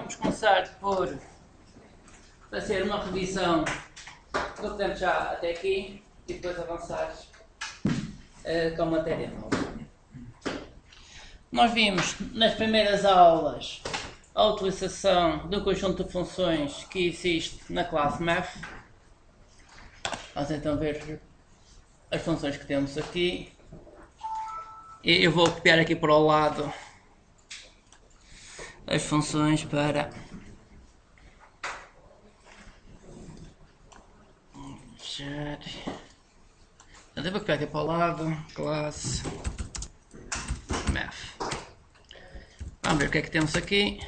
vamos começar por fazer uma revisão do que temos já até aqui e depois avançar com a matéria nova. Nós vimos nas primeiras aulas a utilização do conjunto de funções que existe na classe Math. Vamos então ver as funções que temos aqui. E eu vou copiar aqui para o lado as funções para fechar. Eu vou copiar aqui para o lado, classe Math. Vamos ver o que é que temos aqui.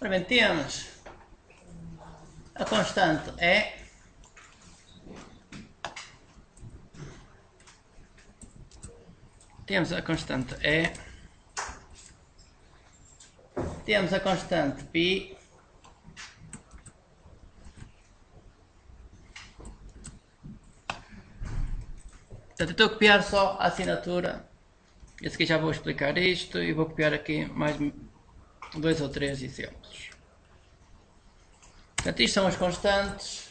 Ora bem, temos a constante E. Temos a constante E. Temos a constante π. Portanto, eu estou a copiar só a assinatura. Esse aqui já vou explicar isto e vou copiar aqui mais 2 ou 3 exemplos. Portanto, isto são as constantes.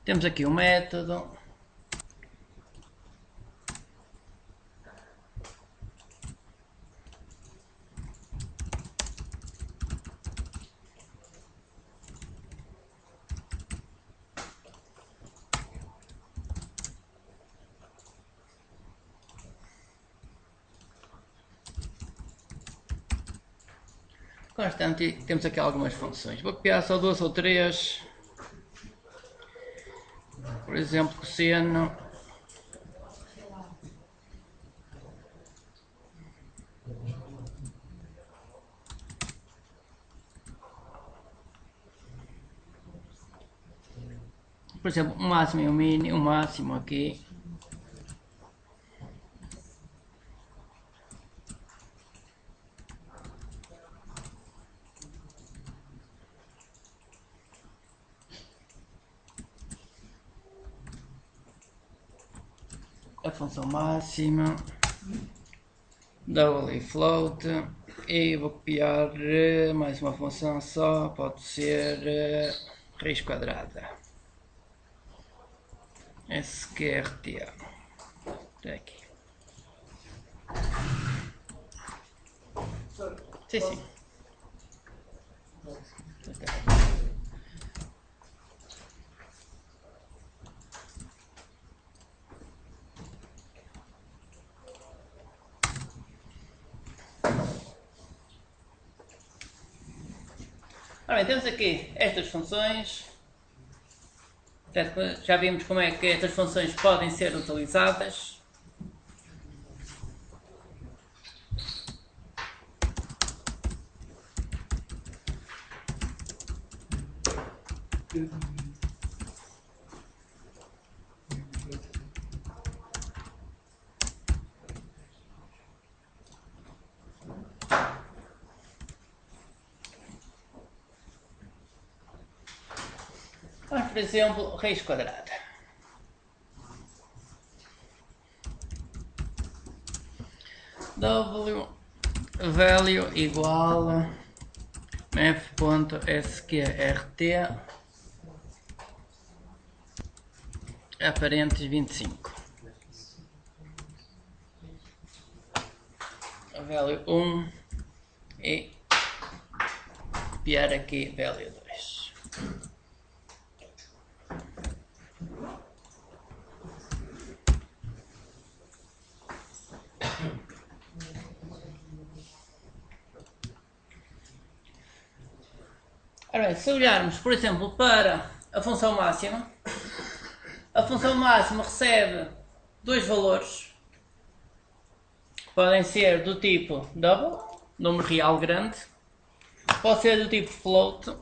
Temos aqui o método. Constante, temos aqui algumas funções. Vou copiar só 2 ou 3. Por exemplo, cosseno. Por exemplo, o máximo e o mínimo, o máximo aqui. A função máxima, double e float, e vou copiar mais uma função só, pode ser raiz quadrada, sqrt, aqui. Sim, sim. Ora bem, temos aqui estas funções. Já vimos como é que estas funções podem ser utilizadas. Vamos, por exemplo, raiz quadrada. W value igual f.sqrt aparentes 25. Value 1 e copiar aqui value 2. Ora bem, se olharmos, por exemplo, para a função máxima recebe dois valores, que podem ser do tipo double, número real grande, pode ser do tipo float,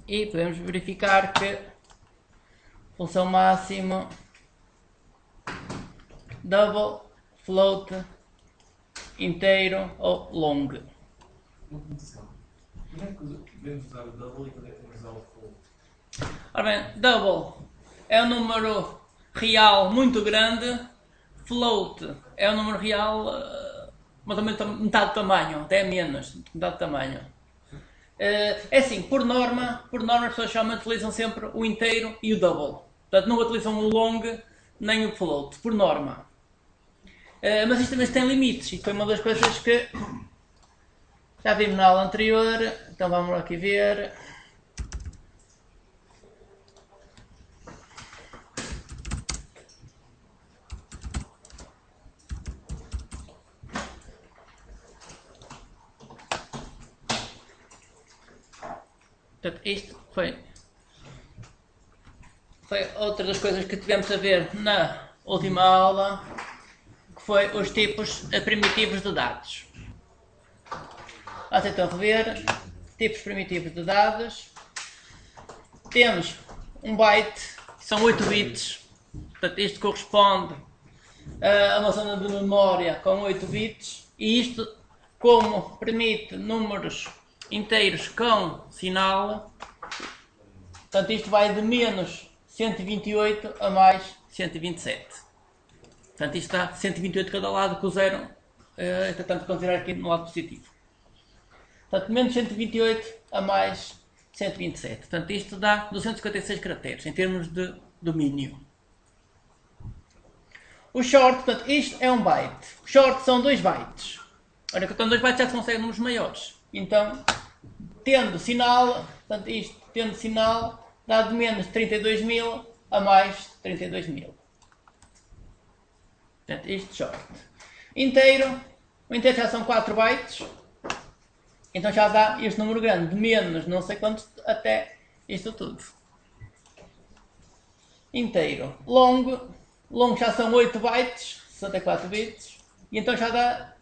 e podemos verificar que a função máxima double, float, inteiro ou long. Quando é que devemos usar o double e quando é que devemos usar o float? Ora bem, double é um número real muito grande, float é um número real mais ou menos metade do tamanho, até menos, metade do tamanho. É assim, por norma as pessoas geralmente utilizam sempre o inteiro e o double. Portanto, não utilizam o long nem o float, por norma. Mas isto também tem limites, e foi uma das coisas que já vimos na aula anterior, então vamos aqui ver. Portanto, isto foi outra das coisas que tivemos a ver na última aula, que foi os tipos primitivos de dados. Vamos então rever tipos primitivos de dados. Temos um byte, que são 8 bits, portanto isto corresponde a uma zona de memória com 8 bits, e isto, como permite números inteiros com sinal, portanto isto vai de menos 128 a mais 127. Portanto isto dá 128 cada lado, com o zero, tentando considerar aqui no lado positivo. Portanto, menos 128 a mais 127. Portanto, isto dá 256 caracteres em termos de domínio. O short, portanto, isto é um byte. O short são 2 bytes. Ora, com 2 bytes já se consegue números maiores. Então, tendo sinal, portanto, isto tendo sinal, dá de menos 32.000 a mais 32.000. Portanto, isto short. Inteiro, o inteiro já são 4 bytes. Então já dá este número grande, de menos não sei quantos até isto tudo. Inteiro. Long já são 8 bytes, 64 bits. E então já dá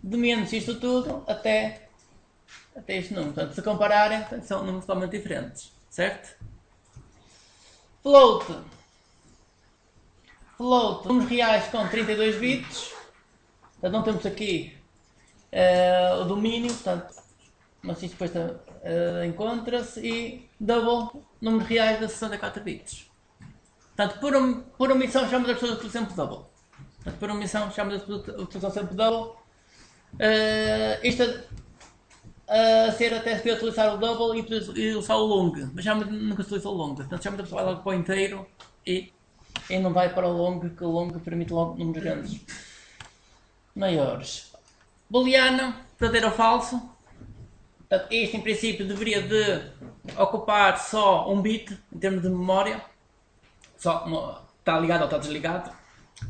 de menos isto tudo até este número. Portanto, se compararem, são números totalmente diferentes. Certo? Float, números reais com 32 bits. Portanto, não temos aqui o domínio, portanto, mas isto depois encontra-se. E double, números reais de 64 bits. Portanto, por omissão chamamos as pessoas, por exemplo, double. Portanto, por omissão chamamos as pessoas, utilizam sempre double. Isto a ser até se podia utilizar o double e usar o long, mas já nunca se utiliza o long. Portanto, já vai logo para o inteiro e não vai para o long, que o long permite logo números grandes, maiores. Booleano, verdadeiro ou falso. Portanto, isto em princípio deveria de ocupar só um bit em termos de memória. Está ligado ou está desligado,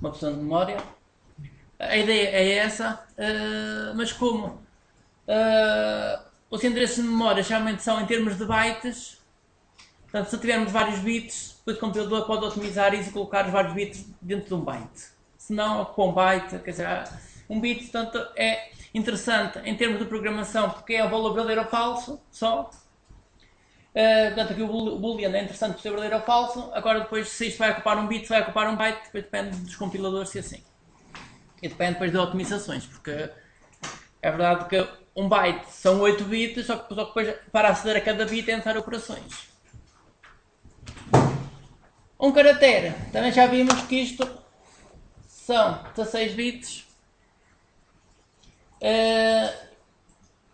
uma porção de memória. A ideia é essa, mas como os endereços de memória geralmente são em termos de bytes, portanto, se tivermos vários bits, depois o compilador pode otimizar isso e colocar os vários bits dentro de um byte. Se não, ocupa um byte, quer dizer, um bit, portanto, é interessante em termos de programação, porque é o valor verdadeiro ou falso só. Portanto, aqui o boolean é interessante por ser verdadeiro ou falso. Agora, depois, se isto vai ocupar um bit, se vai ocupar um byte, depois depende dos compiladores, se assim. E depende depois de otimizações, porque é verdade que um byte são 8 bits, só que depois, para aceder a cada bit, é necessário operações. Um caractere, também já vimos que isto são 16 bits.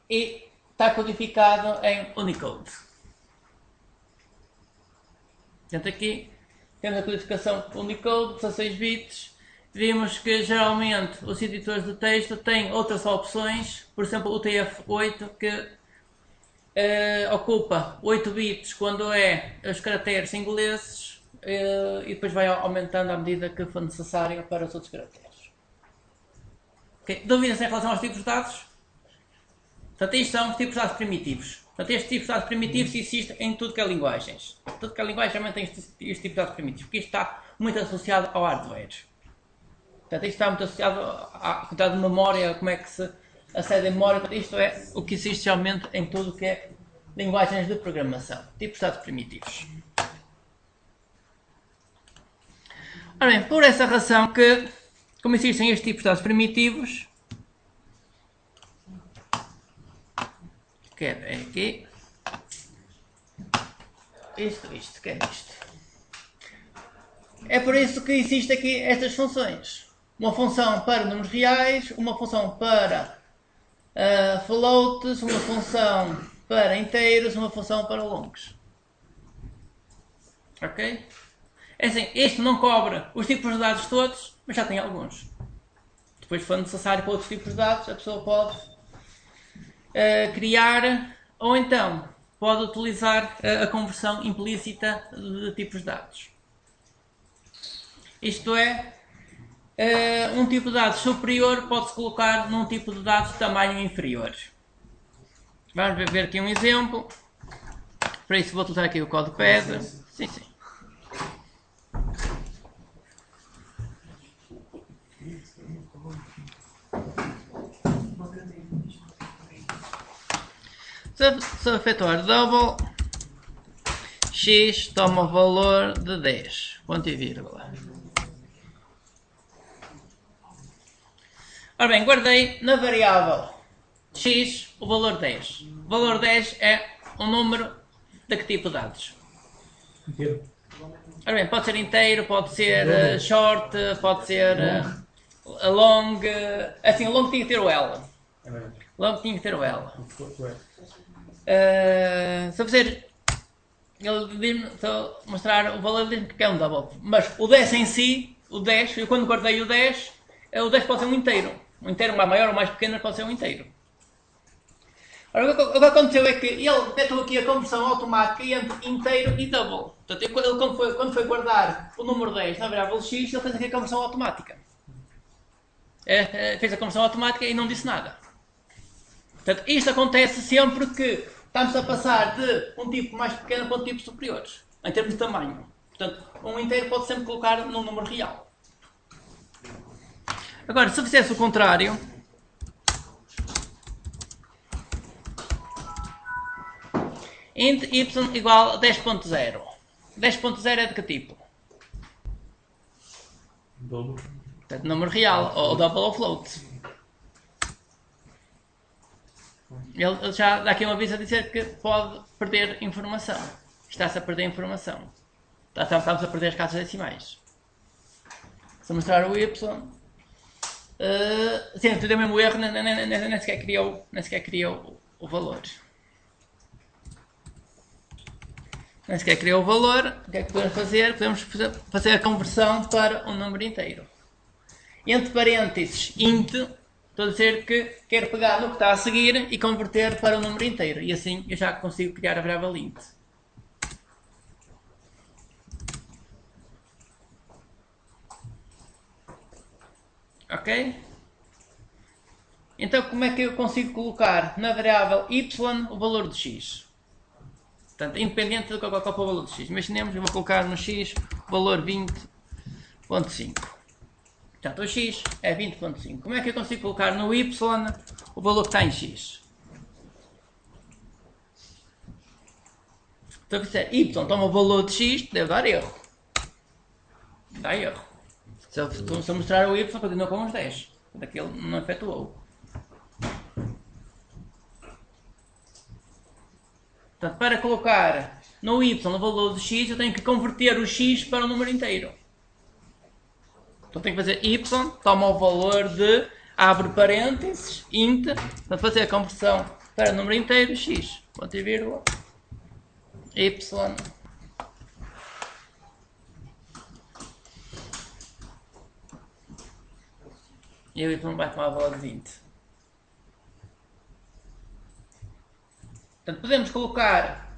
E está codificado em Unicode. Portanto, aqui temos a codificação Unicode, 16 bits. Vimos que geralmente os editores de texto têm outras opções, por exemplo o UTF-8, que ocupa 8 bits quando é os caracteres ingleses, e depois vai aumentando à medida que for necessário para os outros caracteres. Okay. Dúvidas em relação aos tipos de dados? Portanto, isto são os tipos de dados primitivos. Portanto, estes tipos de dados primitivos existem em tudo que é linguagens. Tudo que é linguagem também tem este tipo de dados primitivos, porque isto está muito associado ao hardware. Portanto, isto está muito associado à quantidade de memória, como é que se acede à memória. Portanto, isto é o que existe realmente em tudo que é linguagens de programação. Tipos de dados primitivos. Ora bem, por essa razão que, como existem estes tipos de dados primitivos, que é aqui, que é isto. É por isso que existem aqui estas funções. uma função para números reais, uma função para floats, uma função para inteiros, uma função para longos. Ok? É assim, este não cobre os tipos de dados todos, mas já tem alguns. Depois, se for necessário para outros tipos de dados, a pessoa pode criar, ou então pode utilizar a conversão implícita de tipos de dados. Isto é, um tipo de dados superior pode-se colocar num tipo de dados de tamanho inferior. Vamos ver aqui um exemplo. Para isso vou utilizar aqui o CodePad. Sim, sim. Se eu efetuar double, x toma o valor de 10, ponto e vírgula. Ora bem, guardei na variável x o valor 10. O valor 10 é um número de que tipo de dados? Inteiro. Ora bem, pode ser inteiro, pode ser short, pode ser long. Assim, o long tinha que ter o L. Long tinha que ter o L. Se eu fizer, ele diz-me, se eu mostrar o valor, diz-me que é um double. Mas o 10 em si, o 10, eu quando guardei o 10 pode ser um inteiro. Um inteiro maior ou mais pequeno pode ser um inteiro. Ora, o que aconteceu é que ele meteu aqui a conversão automática entre inteiro e double. Portanto, ele quando foi guardar o número 10 na variável x, ele fez aqui a conversão automática. Fez a conversão automática e não disse nada. Portanto, isto acontece sempre que estamos a passar de um tipo mais pequeno para um tipo superior, em termos de tamanho. Portanto, um inteiro pode sempre colocar num número real. Agora, se eu fizesse o contrário, int y igual a 10.0. 10.0 é de que tipo? Dobro. Portanto, número real, ou double ou float. Ele já dá aqui um aviso a dizer que pode perder informação. Está-se a perder informação. Estamos a perder as casas decimais. Se eu mostrar o y, sim, deu mesmo o erro, nem sequer criou o valor. Nem sequer criou o valor. O que é que podemos fazer? Podemos fazer a conversão para um número inteiro. Entre parênteses, int, estou a dizer que quero pegar no que está a seguir e converter para um número inteiro. E assim eu já consigo criar a variável int. Ok? Então como é que eu consigo colocar na variável y o valor de x? Portanto, independente de qual for o valor de x. Imaginemos, eu vou colocar no x o valor 20.5. Portanto, o x é 20.5. Como é que eu consigo colocar no y o valor que está em x? Então, se disser y toma o valor de x, deve dar erro. Dá erro. Se eu mostrar o y, continua com os 10. Daquele não efetuou. Portanto, para colocar no y o valor de x, eu tenho que converter o x para um número inteiro. Então tenho que fazer y, toma o valor de, abre parênteses, int, para fazer a conversão para número inteiro, x, ponto e vírgula, y, e o y vai tomar o valor de 20. Portanto, podemos colocar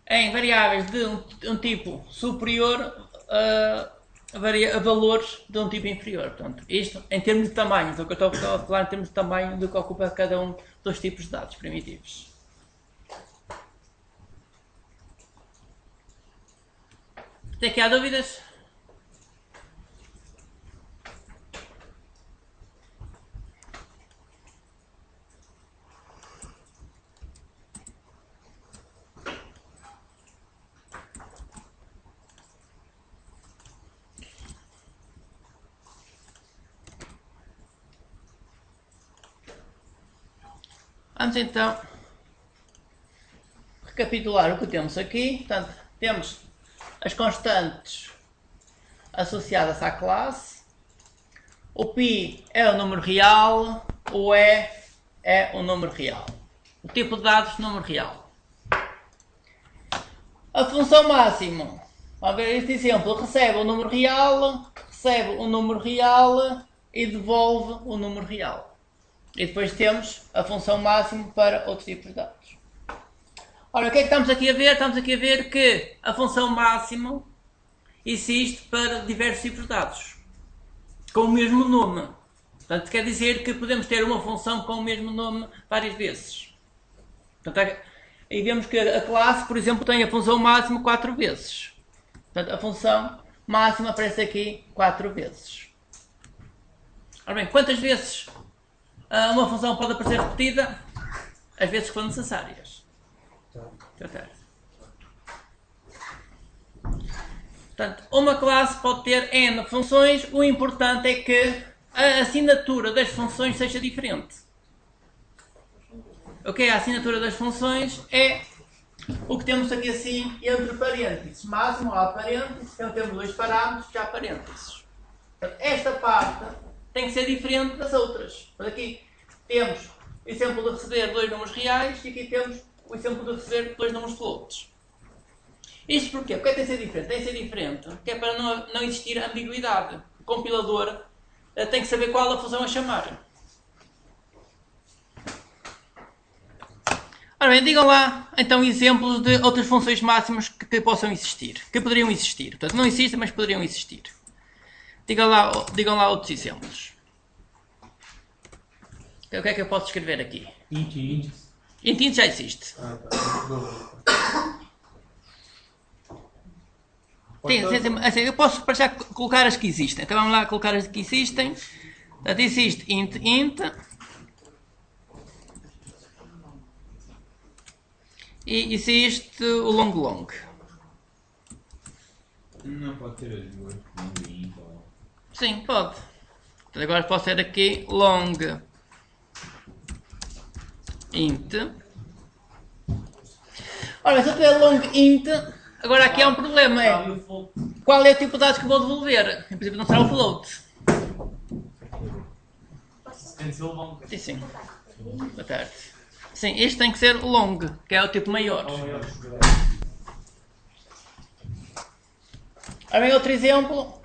em variáveis de um tipo superior a valores de um tipo inferior. Portanto, isto em termos de tamanho, então, que eu estou a falar em termos de tamanho do que ocupa cada um dos tipos de dados primitivos. Até aqui há dúvidas? Vamos então recapitular o que temos aqui. Portanto, temos as constantes associadas à classe, o π é o número real, o E é o número real. O tipo de dados, número real. A função máximo, vamos ver este exemplo, recebe o número real e devolve o número real. E depois temos a função máximo para outros tipos de dados. Ora, o que é que estamos aqui a ver? Estamos aqui a ver que a função máximo existe para diversos tipos de dados, com o mesmo nome. Portanto, quer dizer que podemos ter uma função com o mesmo nome várias vezes. Portanto, aí vemos que a classe, por exemplo, tem a função máxima 4 vezes. Portanto, a função máxima aparece aqui 4 vezes. Ora bem, quantas vezes uma função pode aparecer repetida? As vezes que forem necessárias. Portanto, uma classe pode ter N funções. O importante é que a assinatura das funções seja diferente. O que é a assinatura das funções? É o que temos aqui assim entre parênteses. Máximo há parênteses, então temos dois parâmetros, já parênteses. Esta parte tem que ser diferente das outras. Aqui temos o exemplo de receber dois números reais e aqui temos o exemplo de receber dois números floats. Isto porquê? Porque tem que ser diferente. Tem que ser diferente porque é para não existir ambiguidade. O compilador tem que saber qual a função a chamar. Ora bem, digam lá então exemplos de outras funções máximas que possam existir, que poderiam existir. Portanto, não existem, mas poderiam existir. Digam lá outros exemplos. O que é que eu posso escrever aqui? Int. Int já existe. Assim, eu posso para já colocar as que existem. Então vamos lá colocar as que existem. Portanto, existe int. E existe o long. Não pode ter as duas, long. Sim, pode. Então, agora posso ter aqui long int. Ora, se eu tiver long int, agora aqui há um problema. Qual é o tipo de dados que vou devolver? Em princípio não será o float. Sim. Boa tarde. Sim, este tem que ser long, que é o tipo maior. Ora bem, outro exemplo.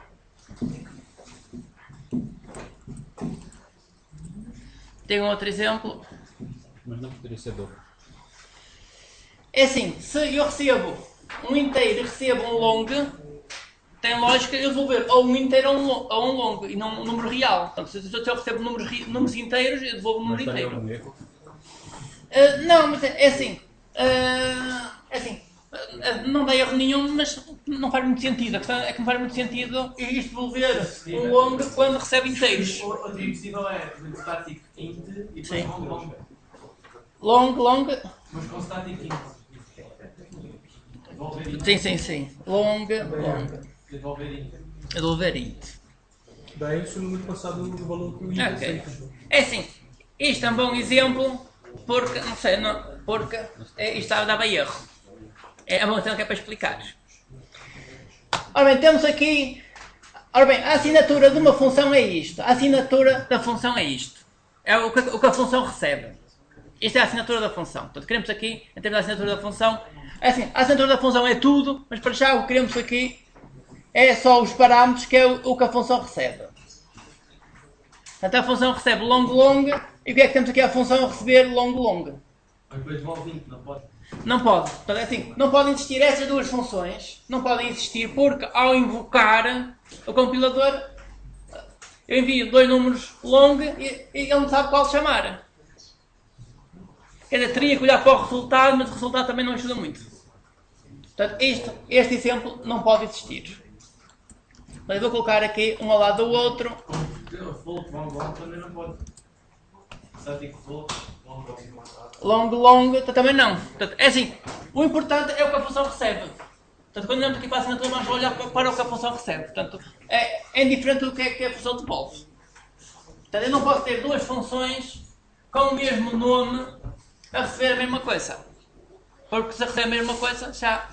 Tem um outro exemplo. Mas não poderia ser dobro. É assim, se eu recebo um inteiro e recebo um long, tem lógica eu devolver ou um inteiro ou um long, e não um número real. Portanto, se eu recebo números inteiros, eu devolvo um número inteiro. Não, mas é assim. Não dá erro nenhum, mas não faz muito sentido. A questão é que não faz muito sentido isto devolver um long quando recebe inteiros. Outro impossível é static int e depois Long. Mas com static int. Sim. Long. Devolver int. Daí isso no número passado o valor que o int aceita. É assim, isto é um bom exemplo porque, porque isto dava erro. É uma questão que é para explicar. Ora bem, temos aqui. Ora bem, a assinatura de uma função é isto. A assinatura da função é isto. É o que a função recebe. Isto é a assinatura da função. Portanto, queremos aqui, em termos da assinatura da função, é assim, a assinatura da função é tudo, mas para já o que queremos aqui é só os parâmetros, que é o que a função recebe. Portanto, a função recebe long, e o que é que temos aqui a função a receber long? Mas depois devolve int, não pode? Não pode. Portanto, é assim, não podem existir essas duas funções, não podem existir porque ao invocar o compilador, eu envio dois números long e ele não sabe qual chamar. Quer dizer, teria que olhar para o resultado, mas o resultado também não ajuda muito. Portanto, este exemplo não pode existir. Mas eu vou colocar aqui um ao lado do outro. Float, long também não pode. Static float, Long, também não. Portanto, é assim, o importante é o que a função recebe. Portanto, quando olhamos aqui para a assinatura, vamos olhar para o que a função recebe. Portanto, é indiferente do que é que a função devolve. Portanto, eu não posso ter duas funções com o mesmo nome a receber a mesma coisa. Porque se recebe a mesma coisa, já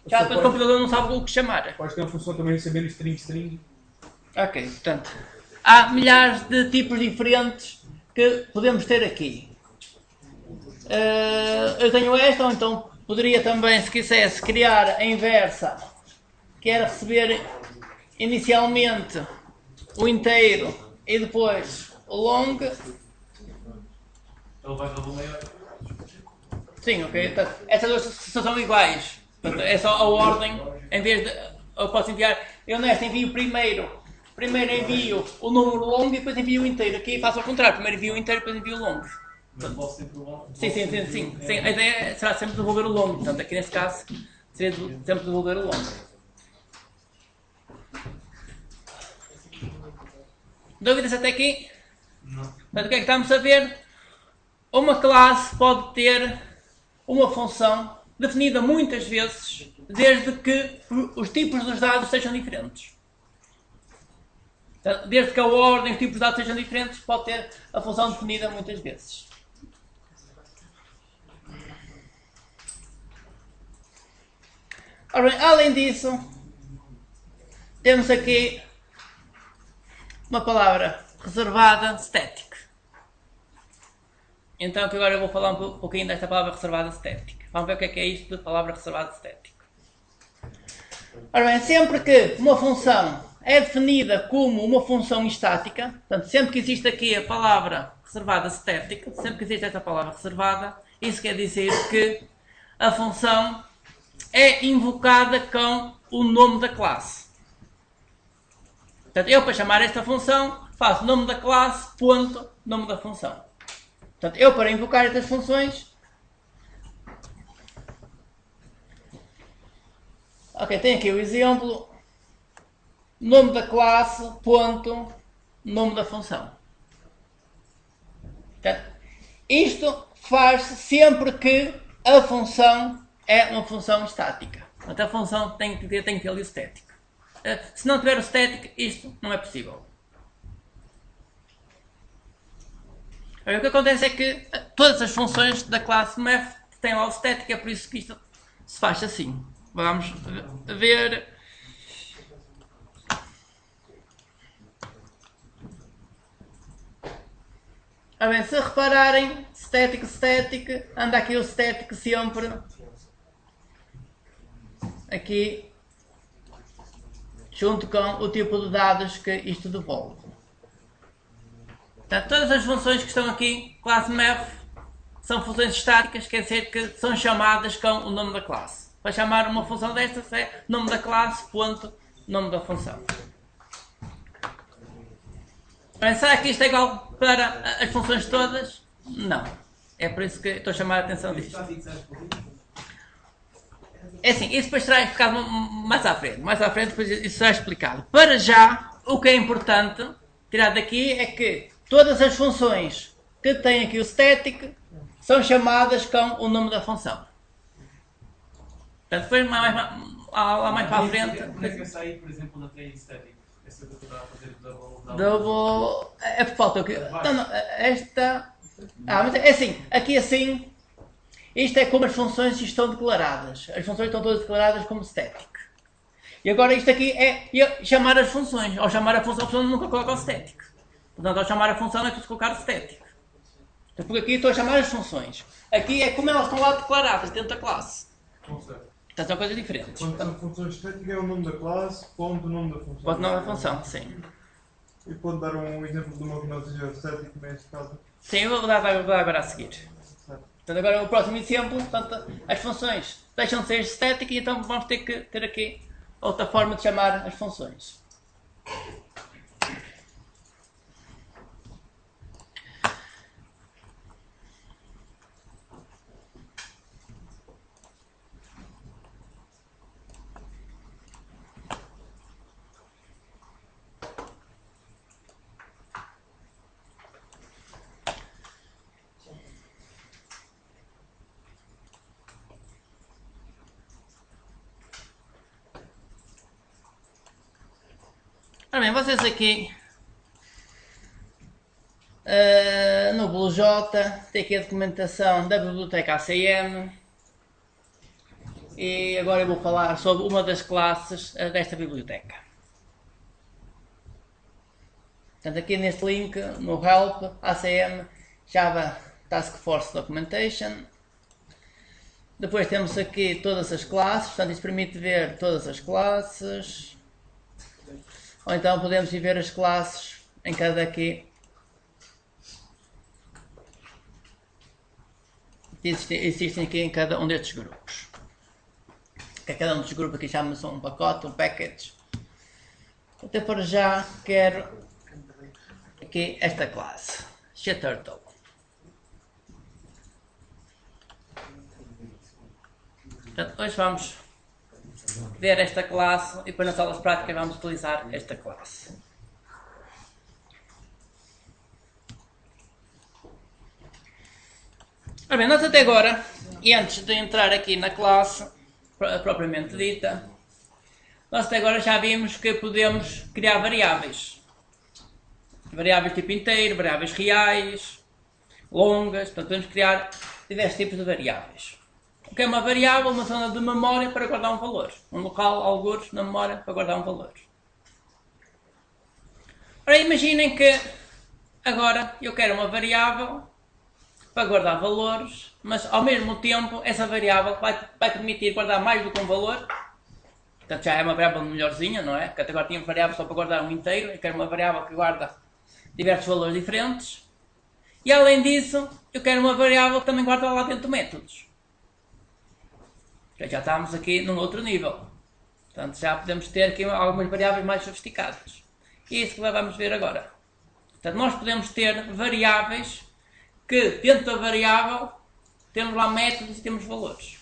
depois o compilador não sabe o que chamar. Pode ter uma função também recebendo string. Ok, portanto, há milhares de tipos diferentes que podemos ter aqui. Eu tenho esta, ou então poderia também, se quisesse, criar a inversa, que era receber inicialmente o inteiro e depois o long. Ele vai dar o maior. Sim, ok. Então, essas duas são iguais. Portanto, é só a ordem. Em vez de. Eu posso enviar. Eu nesta envio primeiro. Primeiro envio o número longo e depois envio o inteiro. Aqui faço ao contrário. Primeiro envio o inteiro e depois envio o longo. Mas posso sempre o longo. Sim. A ideia será sempre devolver o longo. Portanto, aqui neste caso seria sempre devolver o longo. Dúvidas até aqui? Não. Portanto, o que é que estamos a ver? Uma classe pode ter uma função definida muitas vezes, desde que os tipos dos dados sejam diferentes. Portanto, desde que a ordem, os tipos de dados sejam diferentes, pode ter a função definida muitas vezes. Ora bem, além disso, temos aqui uma palavra reservada, static. Então que agora eu vou falar um pouquinho desta palavra reservada static. Vamos ver o que é isto de palavra reservada static. Ora bem, sempre que uma função é definida como uma função estática, portanto, sempre que existe aqui a palavra reservada static, sempre que existe esta palavra reservada, isso quer dizer que a função é invocada com o nome da classe. Portanto, eu para chamar esta função faço nome da classe, ponto, nome da função. Portanto, eu para invocar estas funções... Ok, tem aqui o exemplo. Nome da classe, ponto, nome da função. Portanto, isto faz-se sempre que a função é uma função estática. Portanto, a função tem que ter ali o static. Se não tiver o static, isto não é possível. O que acontece é que todas as funções da classe math têm lá o static, é por isso que isto se faz assim. Vamos ver. Bem, se repararem, static, anda aqui o static sempre aqui junto com o tipo de dados que isto devolve. Portanto, todas as funções que estão aqui, classe math, são funções estáticas, quer dizer que são chamadas com o nome da classe. Para chamar uma função destas é nome da classe, ponto, nome da função. Será que isto é igual para as funções todas? Não. É por isso que estou a chamar a atenção disto. É assim, isso depois será explicado mais à frente. Mais à frente depois isso será explicado. Para já, o que é importante tirar daqui é que todas as funções que têm aqui o static são chamadas com o nome da função. Portanto, depois lá mais para a frente... Onde é que essa aí, por exemplo, não tem static? Essa que eu estava a fazer double... É por falta aqui. Não, esta... mas é assim, aqui assim... Isto é como as funções estão declaradas. As funções estão todas declaradas como static. E agora isto aqui é chamar as funções. Ao chamar a função nunca coloca o static. Portanto, ao chamar a função é preciso colocar o static. Então, porque aqui estou a chamar as funções. Aqui é como elas estão lá declaradas dentro da classe. Portanto, são coisas diferentes. Quando a função estética é o nome da classe, ponto, o nome da função. Ponto, nome da função, sim. E pode dar um exemplo de uma que não seja estética neste caso? Sim, eu vou dar agora a seguir. Portanto, agora o próximo exemplo, portanto, as funções deixam de ser estéticas e então vamos ter que ter aqui outra forma de chamar as funções. Ora bem, vocês aqui no BlueJ tem aqui a documentação da biblioteca ACM e agora eu vou falar sobre uma das classes desta biblioteca. Portanto, aqui neste link, no Help, ACM, Java Task Force Documentation. Depois temos aqui todas as classes, portanto isso permite ver todas as classes. Ou então podemos ir ver as classes em cada aqui. Existem aqui em cada um destes grupos. Que cada um destes grupos aqui chama-se um pacote, um package. Até para já quero aqui esta classe, SheTurtle. Portanto, hoje vamos ver esta classe e depois nas aulas práticas vamos utilizar esta classe. Ora bem, nós até agora, e antes de entrar aqui na classe propriamente dita, nós até agora já vimos que podemos criar variáveis. Variáveis tipo inteiro, variáveis reais, longas, portanto podemos criar diversos tipos de variáveis. O que é uma variável? Uma zona de memória para guardar um valor. Um local, algures, na memória para guardar um valor. Ora, imaginem que agora eu quero uma variável para guardar valores, mas ao mesmo tempo essa variável vai permitir guardar mais do que um valor. Portanto já é uma variável melhorzinha, não é? Porque até agora tinha variável só para guardar um inteiro, eu quero uma variável que guarda diversos valores diferentes. E além disso, eu quero uma variável que também guarda lá dentro métodos. Já estamos aqui num outro nível. Portanto já podemos ter aqui algumas variáveis mais sofisticadas. E é isso que vamos ver agora. Portanto nós podemos ter variáveis que dentro da variável temos lá métodos e temos valores.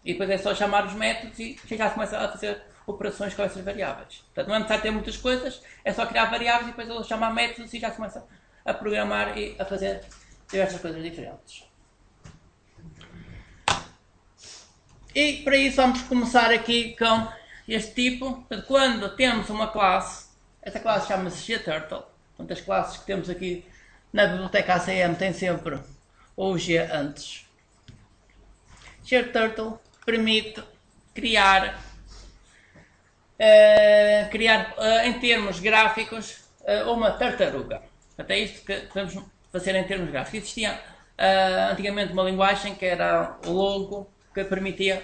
E depois é só chamar os métodos e já se começa a fazer operações com essas variáveis. Portanto, não é necessário ter muitas coisas, é só criar variáveis e depois ele chamar métodos e já se começa a programar e a fazer diversas coisas diferentes. E para isso vamos começar aqui com este tipo. Portanto, quando temos uma classe, esta classe chama-se SheTurtle. Portanto, as classes que temos aqui na biblioteca ACM têm sempre o G antes. SheTurtle permite criar em termos gráficos uma tartaruga. Até isto que podemos fazer em termos gráficos. Existia antigamente uma linguagem que era o Logo que permitia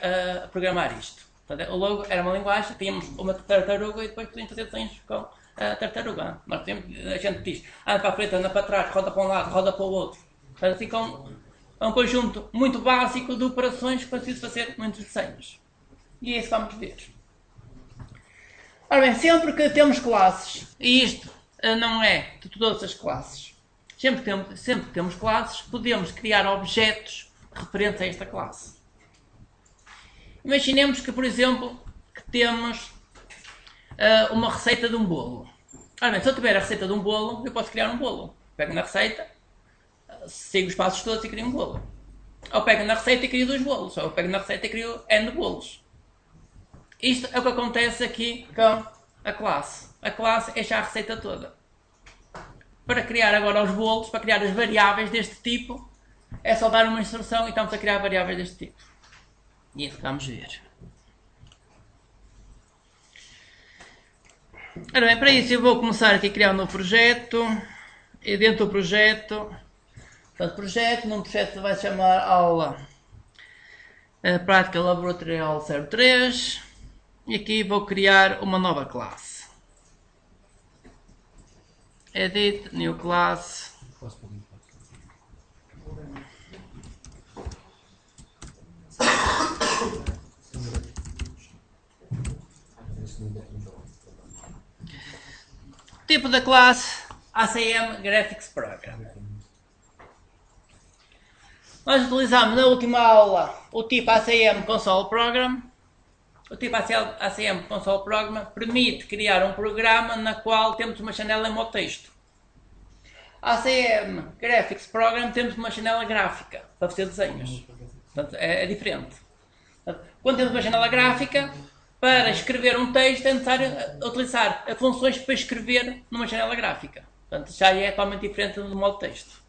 programar isto. Portanto, o Logo era uma linguagem, tínhamos uma tartaruga e depois podíamos fazer desenhos com a tartaruga. Nós temos, a gente diz, anda para a frente, anda para trás, roda para um lado, roda para o outro. Portanto, assim com um conjunto muito básico de operações que preciso fazer muitos desenhos. E é isso que vamos ver. Ora bem, sempre que temos classes, e isto não é de todas as classes, sempre que temos classes, podemos criar objetos referentes a esta classe. Imaginemos que, por exemplo, que temos uma receita de um bolo. Ora bem, se eu tiver a receita de um bolo, eu posso criar um bolo. Pego na receita, sigo os passos todos e crio um bolo. Ou pego na receita e crio 2 bolos. Ou pego na receita e crio N bolos. Isto é o que acontece aqui com a classe. A classe é já a receita toda. Para criar agora os bolos, para criar as variáveis deste tipo, é só dar uma instrução e estamos a criar variáveis deste tipo. E isso vamos ver. Ora bem, para isso eu vou começar aqui a criar um novo projeto. E dentro do projeto, portanto, num projeto vai se chamar aula prática laboratorial 03. E aqui vou criar uma nova classe. Edit, new class. Tipo da classe ACM Graphics Program. Nós utilizamos na última aula o tipo ACM Console Program. O tipo ACM Console Program permite criar um programa na qual temos uma janela em modo texto. ACM Graphics Program temos uma janela gráfica para fazer desenhos. Portanto, é diferente. Portanto, quando temos uma janela gráfica, para escrever um texto é necessário utilizar funções para escrever numa janela gráfica. Portanto, já é totalmente diferente do modo texto.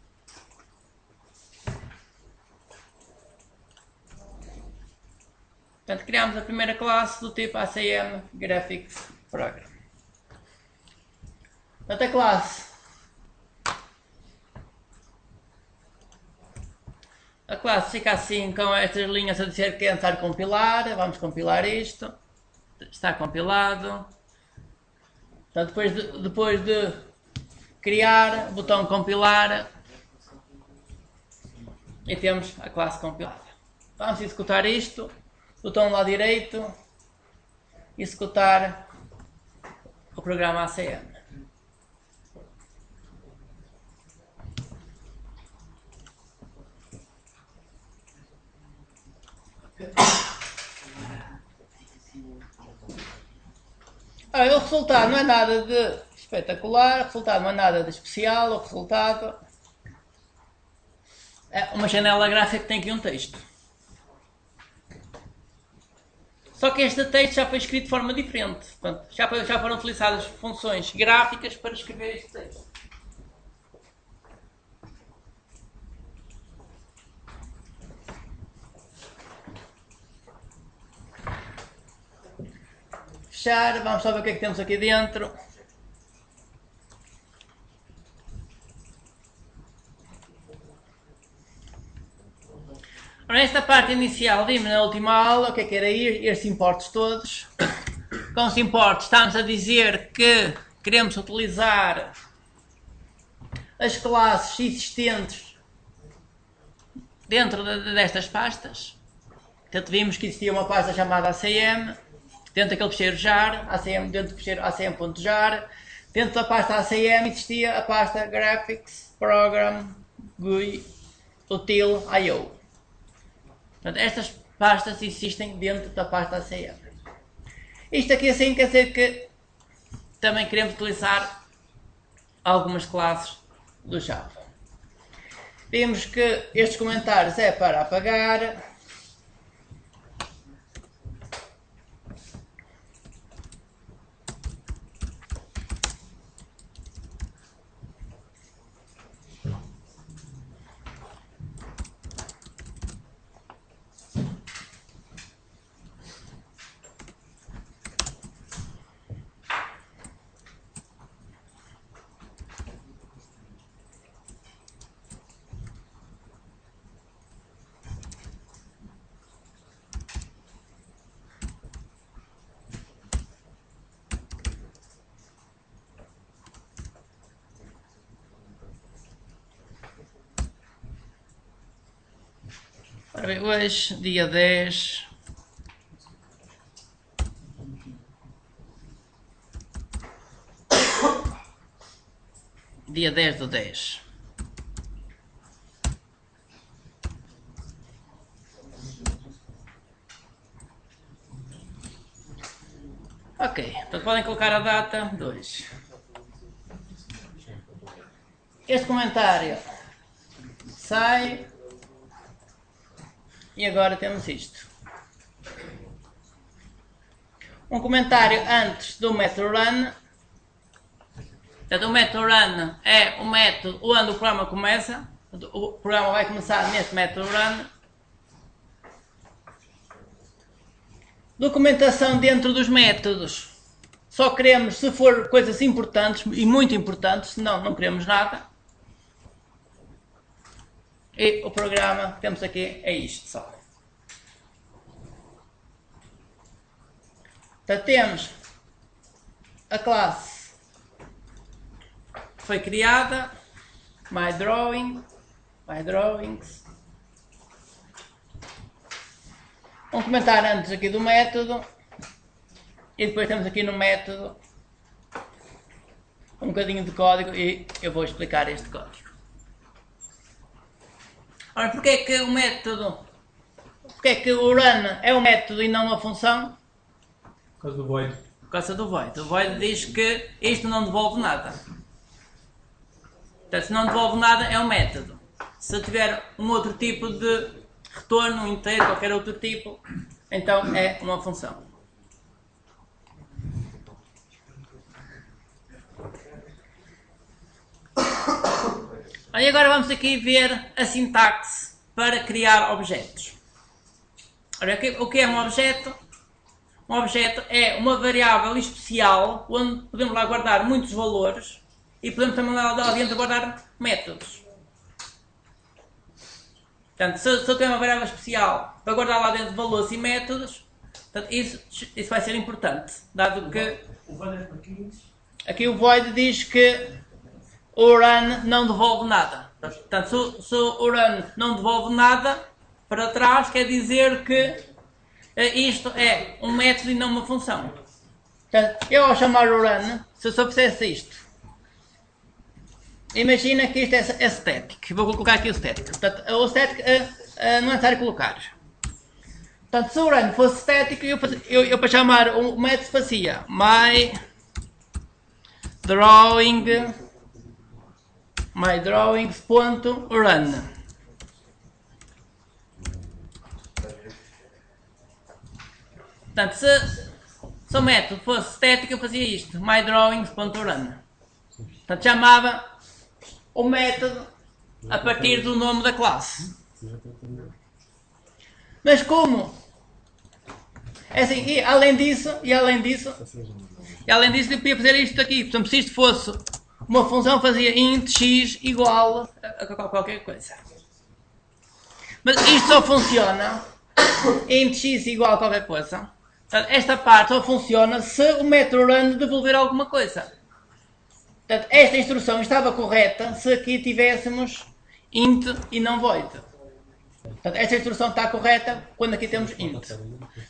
Portanto, criamos a primeira classe do tipo ACM Graphics Program. Portanto, a classe fica assim com estas linhas a dizer que é necessário compilar. Vamos compilar isto. Está compilado. Portanto, depois de criar, botão compilar e temos a classe compilada. Vamos executar isto. Botão lá direito. Executar o programa ACM. O resultado não é nada de espetacular, o resultado não é nada de especial, o resultado é uma janela gráfica que tem aqui um texto. Só que este texto já foi escrito de forma diferente. Portanto, já foram utilizadas funções gráficas para escrever este texto. Fechar, vamos só ver o que é que temos aqui dentro. Nesta parte inicial vimos na última aula o que é que era estes importes todos. Com os importes estamos a dizer que queremos utilizar as classes existentes dentro destas pastas. Portanto, vimos que existia uma pasta chamada ACM, dentro daquele fecheiro jar, ACM, dentro do fecheiro acm.jar. Dentro da pasta ACM existia a pasta Graphics Program GUI Util IO. Portanto, estas pastas existem dentro da pasta ACM. Isto aqui assim quer dizer que também queremos utilizar algumas classes do Java. Vimos que estes comentários é para apagar. Ora bem, hoje, dia 10. Dia 10/10. Ok, então podem colocar a data 2. Este comentário sai. E agora temos isto. Um comentário antes do método run. Portanto, o método run é o método onde o programa começa. O programa vai começar neste método run. Documentação dentro dos métodos. Só queremos se for coisas importantes e muito importantes, senão não queremos nada. E o programa que temos aqui é isto só. Então temos a classe que foi criada, MyDrawings. Um comentário antes aqui do método. E depois temos aqui no método um bocadinho de código e eu vou explicar este código. Ora, porque é que o método, porque é que o run é um método e não uma função? Por causa do void. Por causa do void. O void diz que isto não devolve nada. Portanto, se não devolve nada é um método. Se tiver um outro tipo de retorno, um inteiro, qualquer outro tipo, então é uma função. E agora vamos aqui ver a sintaxe para criar objetos. Ora, o que é um objeto? Um objeto é uma variável especial onde podemos lá guardar muitos valores e podemos também lá adiante guardar métodos. Portanto, se eu tenho uma variável especial para guardar lá dentro valores e métodos, portanto, isso vai ser importante, dado que O void é para 15. aqui o void diz que o run não devolve nada. Portanto, se o run não devolve nada para trás, quer dizer que isto é um método e não uma função. Portanto, eu ao chamar o run, se eu só fizesse isto, imagina que isto é static. Vou colocar aqui o static. Portanto, o static não é necessário colocar. Portanto, se o run fosse static, eu para chamar o método fazia my drawings.run. Portanto, se o método fosse static, eu fazia isto, my drawings.run. Portanto, chamava o método a partir do nome da classe. Mas como? É assim, e além disso, eu podia fazer isto aqui. Portanto, se isto fosse uma função, fazia int x igual a qualquer coisa. Mas isto só funciona, int x igual a qualquer coisa. Portanto, esta parte só funciona se o método run devolver alguma coisa. Portanto, esta instrução estava correta se aqui tivéssemos int e não void. Portanto, esta instrução está correta quando aqui temos int.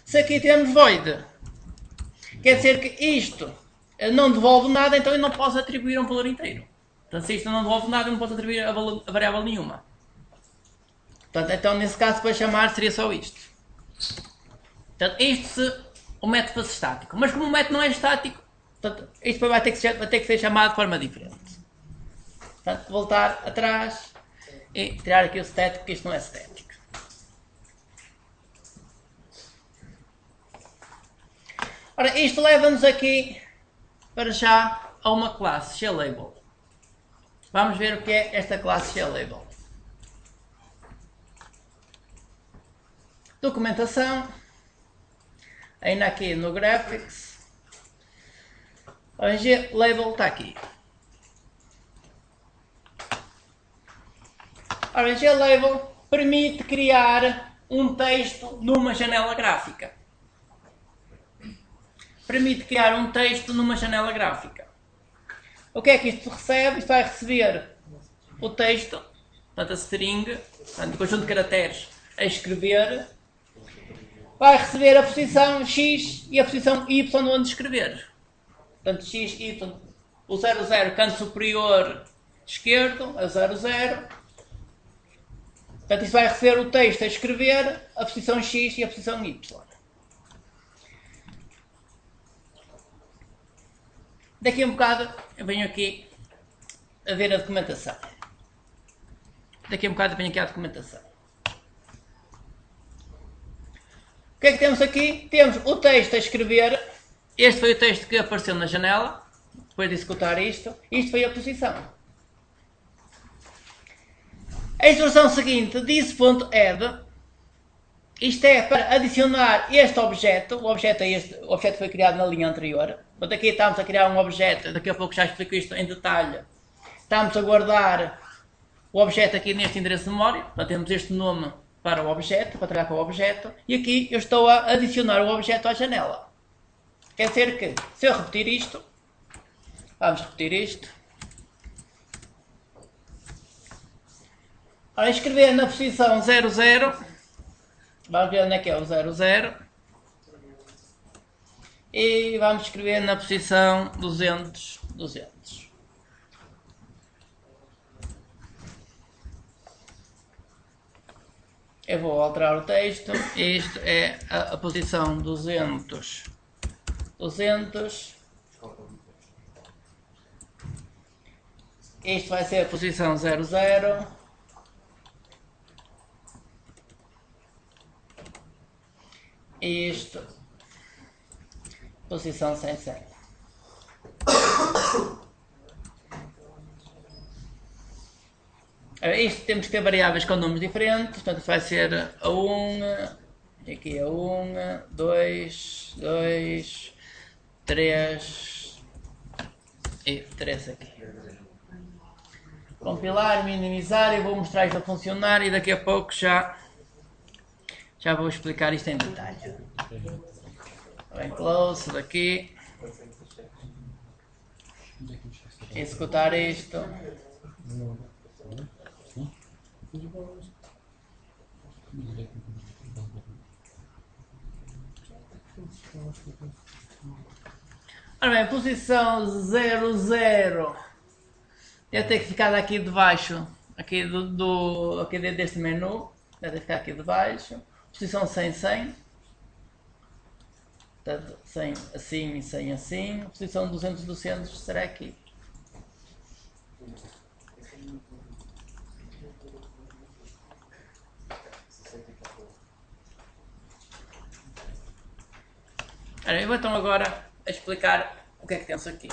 Se aqui temos void, quer dizer que isto não devolve nada, então eu não posso atribuir um valor inteiro. Portanto, se isto não devolve nada, eu não posso atribuir a variável nenhuma. Portanto, então nesse caso para chamar seria só isto. Portanto, isto se o método fosse estático. Mas como o método não é estático, portanto, isto vai ter que ser chamado de forma diferente. Portanto, voltar atrás e tirar aqui o static, porque isto não é static. Ora, isto leva-nos aqui para já a uma classe shellable. Vamos ver o que é esta classe shellable. Documentação. Ainda aqui no Graphics. O glabel está aqui. Ora, o glabel permite criar um texto numa janela gráfica. Permite criar um texto numa janela gráfica. O que é que isto recebe? Isto vai receber o texto, portanto a string, portanto o conjunto de caracteres a escrever, vai receber a posição x e a posição y onde escrever. Portanto x, y, o 00 canto superior esquerdo, a 00. Portanto isto vai receber o texto a escrever, a posição x e a posição y. Daqui a um bocado eu venho aqui a ver a documentação. Daqui a um bocado eu venho aqui à documentação. O que é que temos aqui? Temos o texto a escrever. Este foi o texto que apareceu na janela. Depois de executar isto. Isto foi a posição. A instrução seguinte, this.add. Isto é para adicionar este objeto. O objeto foi criado na linha anterior. Portanto, aqui estamos a criar um objeto. Daqui a pouco já explico isto em detalhe. Estamos a guardar o objeto aqui neste endereço de memória. Portanto, temos este nome para o objeto, para trabalhar com o objeto. E aqui eu estou a adicionar o objeto à janela. Quer dizer que, se eu repetir isto, vamos repetir isto. Ora, escrever na posição 00. Vamos ver onde é que é o 00. E vamos escrever na posição 200. Eu vou alterar o texto. Isto é a posição 200. Isto vai ser a posição 00. Isto, posição 100. Isto temos que ter variáveis com números diferentes, portanto isto vai ser a 1, aqui a 1, 2, 3 e 3 aqui. compilar, minimizar, eu vou mostrar isto a funcionar e daqui a pouco já vou explicar isto em detalhe. Bem close daqui. Executar isto. Ora bem, posição 00. Deve ter que ficar aqui debaixo, aqui aqui deste menu. Deve ficar aqui debaixo. Posição 100, 100. Portanto, 100 assim e 100 assim. Posição 200, 200 será aqui. Ora, eu vou então agora explicar o que é que temos aqui.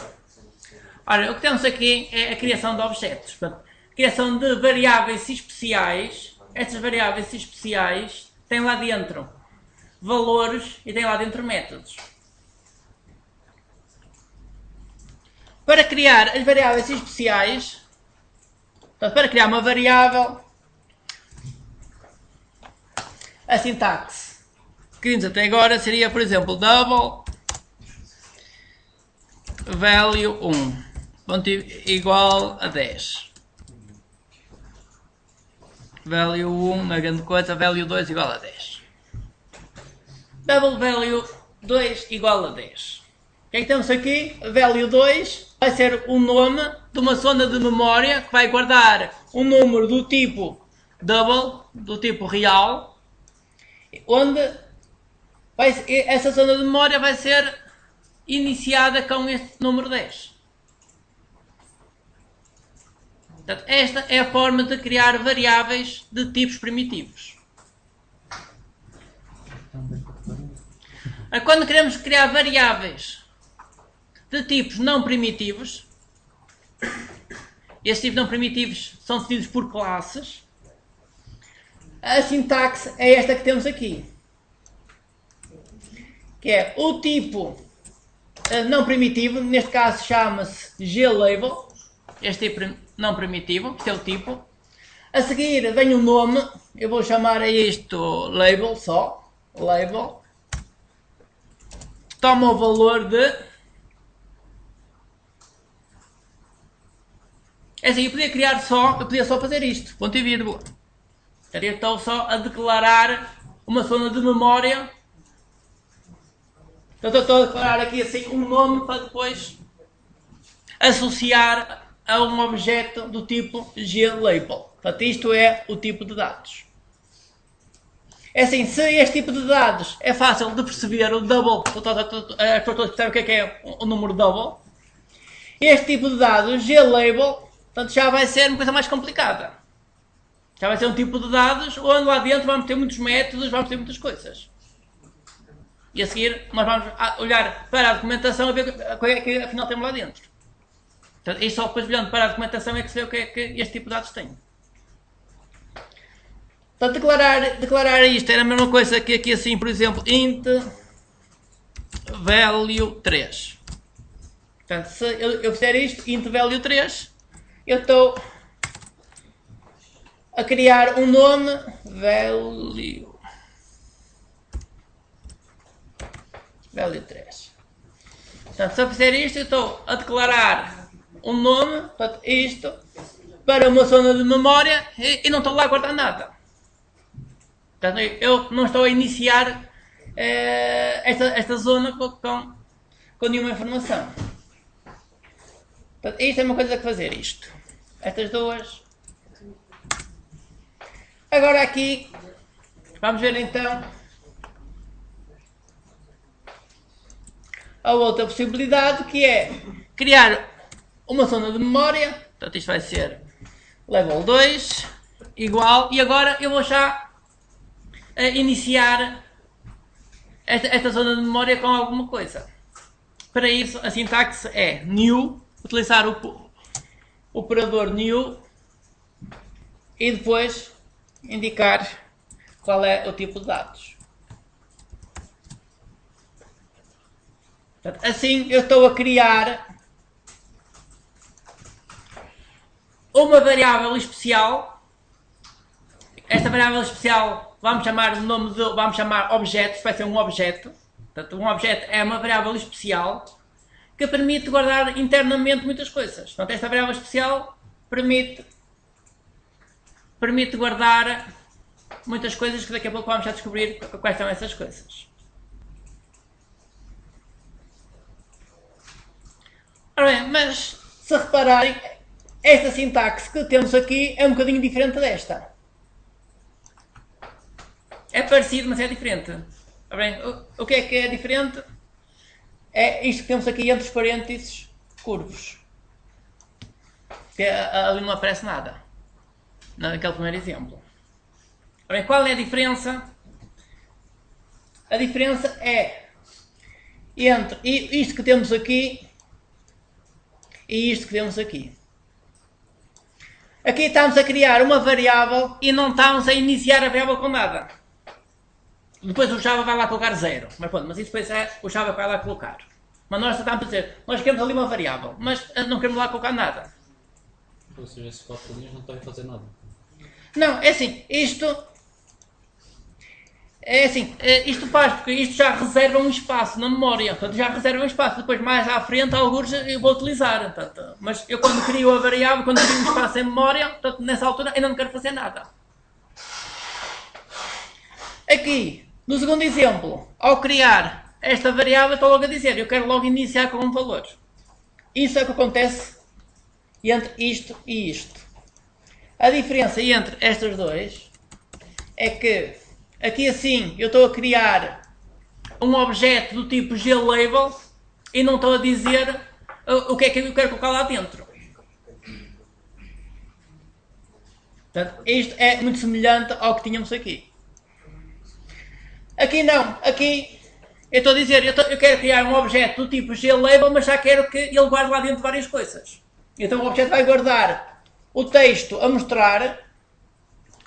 Ora, o que temos aqui é a criação de objetos. Portanto, criação de variáveis especiais. Estas variáveis especiais têm lá dentro valores e têm lá dentro métodos. Para criar as variáveis especiais, portanto, para criar uma variável, a sintaxe que vimos até agora seria, por exemplo, double value 1 ponto igual a 10. Value 1 não é grande coisa, value 2 igual a 10. Double value 2 igual a 10. O que é que temos aqui? Value 2 vai ser o nome de uma zona de memória que vai guardar um número do tipo double, do tipo real, onde essa zona de memória vai ser iniciada com este número 10. Portanto, esta é a forma de criar variáveis de tipos primitivos. Quando queremos criar variáveis de tipos não primitivos, estes tipos não primitivos são definidos por classes, a sintaxe é esta que temos aqui, que é o tipo não primitivo, neste caso chama-se glabel, este tipo não primitivo, este é o tipo. A seguir vem o nome, eu vou chamar a isto label só, label. Toma o valor de... É assim, eu podia só fazer isto, ponto e vírgula. Eu estou só a declarar uma zona de memória. Então estou a declarar aqui assim um nome para depois associar a um objeto do tipo glabel. Portanto, isto é o tipo de dados. É assim, se este tipo de dados é fácil de perceber, o double, as pessoas percebem o que é o número double, este tipo de dados, glabel, portanto, já vai ser uma coisa mais complicada. Já vai ser um tipo de dados onde lá dentro vamos ter muitos métodos, vamos ter muitas coisas. E a seguir nós vamos olhar para a documentação e ver o que é que afinal temos lá dentro. Portanto, e só depois olhando para a documentação é que se vê o que é que este tipo de dados tem. Portanto, declarar isto era a mesma coisa que aqui assim, por exemplo, int value 3. Portanto, se eu fizer isto, int value 3, eu estou a criar um nome value 3. Portanto, se eu fizer isto, eu estou a declarar um nome, portanto, isto, para uma zona de memória e não estou lá a guardar nada. Portanto, eu não estou a iniciar esta zona com nenhuma informação. Portanto, isto é uma coisa que fazer isto. Estas duas. Agora aqui, vamos ver então a outra possibilidade, que é criar uma zona de memória. Portanto, isto vai ser level 2 igual, e agora eu vou já iniciar esta zona de memória com alguma coisa. Para isso, a sintaxe é new, utilizar o operador new e depois indicar qual é o tipo de dados. Portanto, assim eu estou a criar uma variável especial. Esta variável especial vamos chamar o nome de, vamos chamar objeto, vai ser um objeto. Portanto, um objeto é uma variável especial que permite guardar internamente muitas coisas. Portanto, esta variável especial permite guardar muitas coisas que daqui a pouco vamos já descobrir quais são essas coisas. Ora bem, mas se repararem, esta sintaxe que temos aqui é um bocadinho diferente desta. É parecido, mas é diferente. Ora bem, o que é diferente? É isto que temos aqui entre os parênteses curvos. Que ali não aparece nada. Naquele primeiro exemplo. Ora bem, qual é a diferença? A diferença é entre isto que temos aqui e isto que temos aqui. Aqui estamos a criar uma variável e não estamos a iniciar a variável com nada. Depois o Java vai lá colocar 0. Mas pronto, mas isso depois é o Java vai lá colocar. Mas nós estamos a dizer, nós queremos ali uma variável, mas não queremos lá colocar nada. Ou seja, esses 4 linhas não estão a fazer nada. Não, é assim, isto faz porque isto já reserva um espaço na memória. Portanto, já reserva um espaço. Depois mais à frente, alguns eu vou utilizar. Portanto, mas eu quando crio a variável, quando crio um espaço em memória, portanto, nessa altura ainda não quero fazer nada. Aqui, no segundo exemplo, ao criar esta variável, estou logo a dizer, eu quero logo iniciar com um valor. Isso é o que acontece entre isto e isto. A diferença entre estes dois é que aqui assim eu estou a criar um objeto do tipo glabel e não estou a dizer o que é que eu quero colocar lá dentro. Portanto, isto é muito semelhante ao que tínhamos aqui. Aqui não, aqui eu estou a dizer, eu quero criar um objeto do tipo glabel, mas já quero que ele guarde lá dentro várias coisas. Então o objeto vai guardar o texto a mostrar,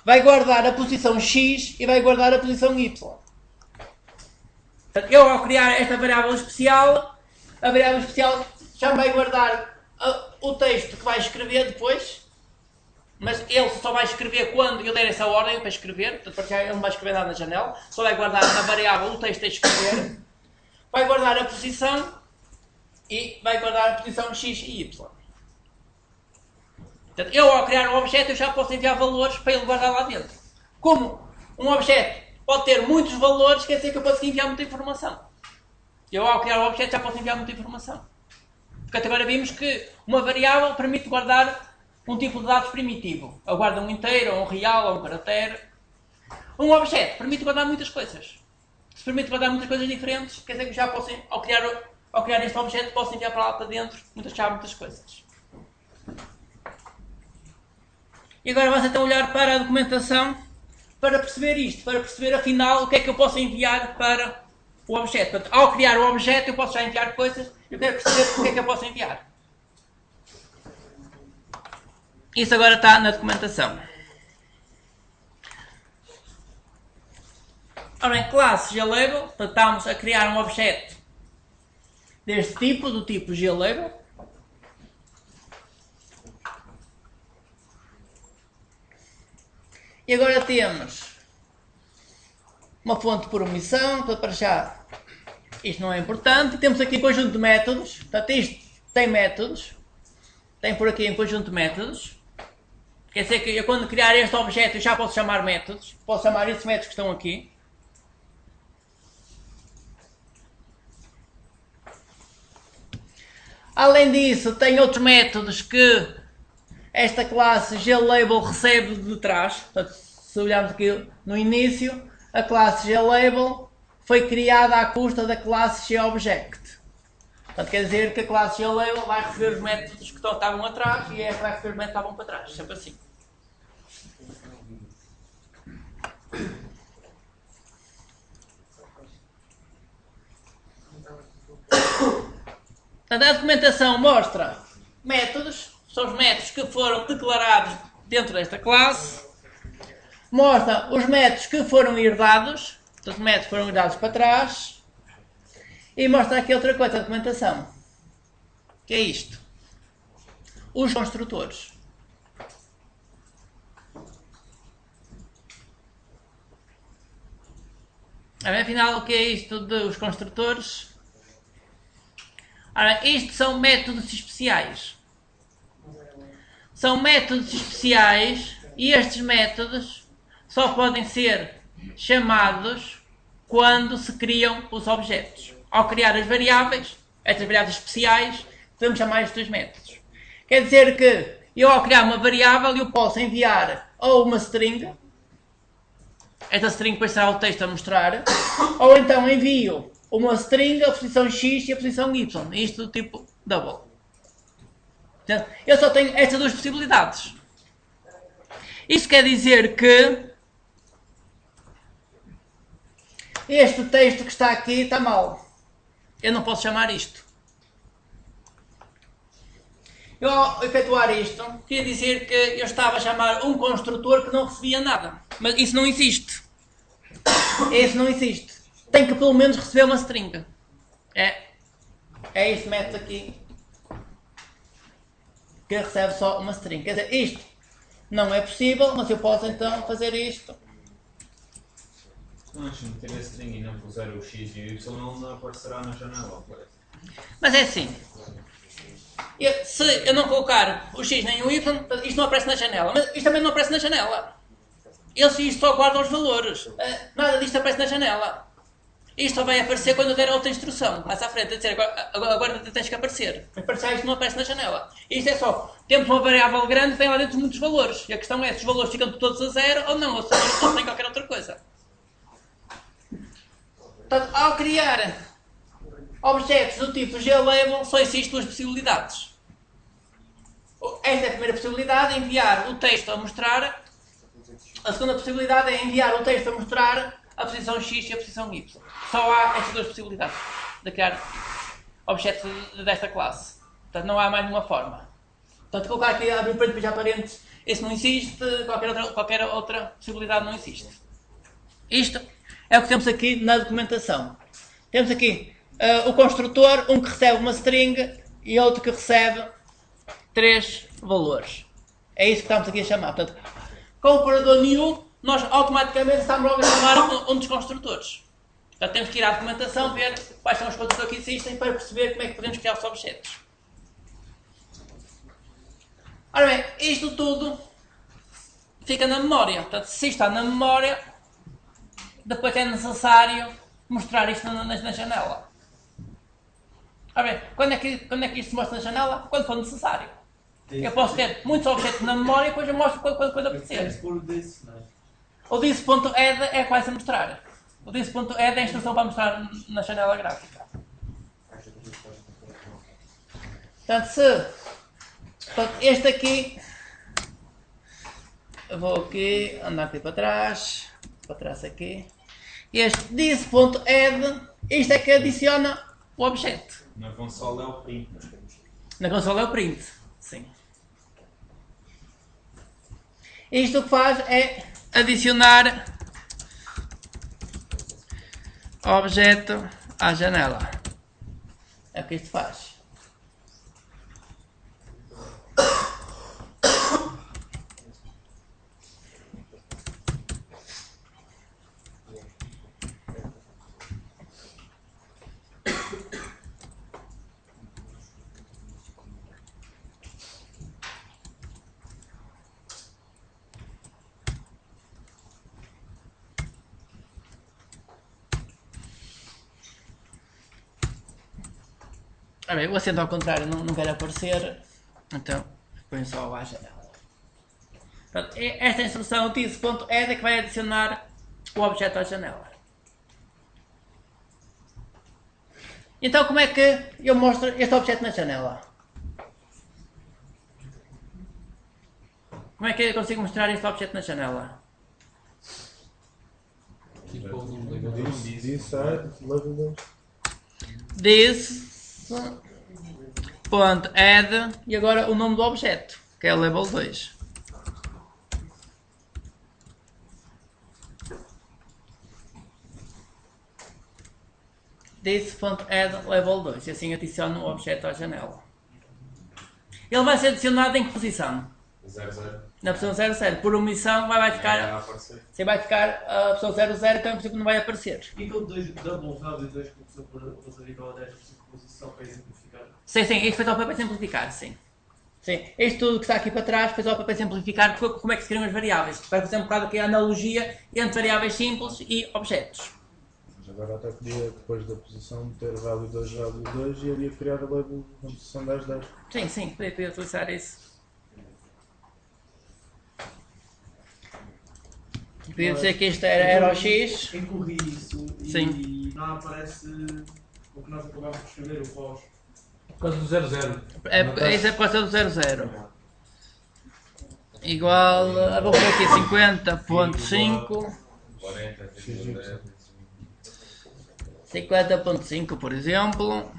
vai guardar a posição X e vai guardar a posição Y. Portanto, eu ao criar esta variável especial, a variável especial já vai guardar o texto que vai escrever depois, mas ele só vai escrever quando eu der essa ordem para escrever, portanto, porque ele não vai escrever nada na janela, só vai guardar na variável o texto a escrever, vai guardar a posição e vai guardar a posição X e Y. Portanto, eu ao criar um objeto eu já posso enviar valores para ele guardar lá dentro. Como um objeto pode ter muitos valores, quer dizer que eu posso enviar muita informação. Eu ao criar um objeto já posso enviar muita informação. Porque até agora vimos que uma variável permite guardar um tipo de dados primitivo. Ou guarda um inteiro, ou um real, ou um caractere. Um objeto permite guardar muitas coisas. Se permite guardar muitas coisas diferentes, quer dizer que já posso, ao criar este objeto, posso enviar para lá para dentro muitas coisas. E agora vamos então olhar para a documentação para perceber isto, para perceber afinal o que é que eu posso enviar para o objeto. Portanto, ao criar o objeto eu posso já enviar coisas, eu quero perceber o que é que eu posso enviar. Isso agora está na documentação. Ora bem, classe glabel, portanto estamos a criar um objeto deste tipo, do tipo glabel. E agora temos uma fonte por omissão, portanto para já isto não é importante. Temos aqui um conjunto de métodos, portanto isto tem métodos, tem por aqui um conjunto de métodos. Quer dizer que eu quando criar este objeto eu já posso chamar métodos, posso chamar estes métodos que estão aqui. Além disso, tem outros métodos que esta classe glabel recebe de trás. Portanto, se olharmos aqui no início, a classe glabel foi criada à custa da classe gObject. Portanto, quer dizer que a classe glabel vai receber os métodos que estavam atrás e esta vai receber os métodos que estavam para trás. Sempre assim. Portanto, a documentação mostra métodos. São os métodos que foram declarados dentro desta classe. Mostra os métodos que foram herdados. Os métodos foram herdados para trás. E mostra aqui outra coisa, a documentação. Que é isto. Os construtores. Afinal, o que é isto dos construtores? Ora, isto são métodos especiais. São métodos especiais e estes métodos só podem ser chamados quando se criam os objetos. Ao criar as variáveis, estas variáveis especiais, podemos chamar estes dois métodos. Quer dizer que eu, ao criar uma variável, eu posso enviar ou uma string, esta string depois será o texto a mostrar, ou então envio uma string, a posição x e a posição y, isto do tipo double. Eu só tenho estas duas possibilidades. Isto quer dizer que este texto que está aqui está mal. Eu não posso chamar isto. Eu, ao efetuar isto, queria dizer que eu estava a chamar um construtor que não recebia nada. Mas isso não existe. Isso não existe. Tem que pelo menos receber uma string. É este método aqui que recebe só uma string. Quer dizer, isto não é possível, mas eu posso então fazer isto. Não, se meter a string e não puser o x e o y, não aparecerá na janela. Mas é assim. Se eu não colocar o x nem o y, isto não aparece na janela. Mas isto também não aparece na janela. Isto só guarda os valores. Nada disto aparece na janela. Isto só vai aparecer quando eu der outra instrução. Mais à frente, a dizer, agora tens que aparecer. Mas para já isto não aparece na janela. Isto é só, temos uma variável grande que tem lá dentro muitos valores. E a questão é se os valores ficam todos a zero ou não. Ou seja, não tem qualquer outra coisa. Portanto, ao criar objetos do tipo glabel, só existem duas possibilidades. Esta é a primeira possibilidade, enviar o texto a mostrar. A segunda possibilidade é enviar o texto a mostrar a posição x e a posição y. Só há estas duas possibilidades de criar objetos desta classe. Portanto, não há mais nenhuma forma. Portanto, colocar aqui, abrir parênteses, fechar parênteses, isso não existe, qualquer outra possibilidade não existe. Isto é o que temos aqui na documentação. Temos aqui o construtor, um que recebe uma string e outro que recebe 3 valores. É isso que estamos aqui a chamar. Portanto, com o operador new, nós automaticamente estamos logo a chamar um dos construtores. Portanto, temos que ir à documentação, ver quais são os construtores que existem para perceber como é que podemos criar os objetos. Ora bem, isto tudo fica na memória. Portanto, se isto está na memória, depois é necessário mostrar isto na janela. Ora bem, quando é que isto se mostra na janela? Quando for necessário. Eu posso ter muitos objetos na memória e depois eu mostro quando coisa acontecer. O this.add é que vai se mostrar. O this.add é a instrução para mostrar na janela gráfica. Portanto, este aqui, eu vou aqui, andar aqui para trás aqui. Este this.add, isto é que adiciona o objeto. Na consola é o print. Na consola é o print, sim. Isto o que faz é adicionar objeto à janela. É o que isto faz. Bem, o acento ao contrário não quer aparecer, então põe só à janela. Portanto, esta instrução this.add é que vai adicionar o objeto à janela. Então como é que eu mostro este objeto na janela? Como é que eu consigo mostrar este objeto na janela? Tipo, o nome do elevador. This.add e agora o nome do objeto, que é o level 2. This.add level 2 e assim adiciono o objeto à janela. Ele vai ser adicionado em que posição? 00. Na posição 00. Por omissão vai Vai ficar. aparecer. Você vai ficar a posição 00, então em princípio não vai aparecer. E aquele double value 2 que começou por fazer igual a 10 posição para exemplificar. Sim, isto foi só para simplificar, sim. Sim, isto tudo que está aqui para trás foi só para simplificar como é que se criam as variáveis. Para fazer um bocado aqui a analogia entre variáveis simples e objetos. Mas agora até podia, depois da posição, meter value 2 e ele ia criar a label na posição 10. Sim, podia utilizar isso. Podia dizer que isto era o X. Eu corri isso e Sim. não aparece o que nós acabamos de escrever, o pós. Por causa do 00. Isso é por causa do 00. Igual, vou pôr aqui 50.5. 40,10. 50.5, por exemplo.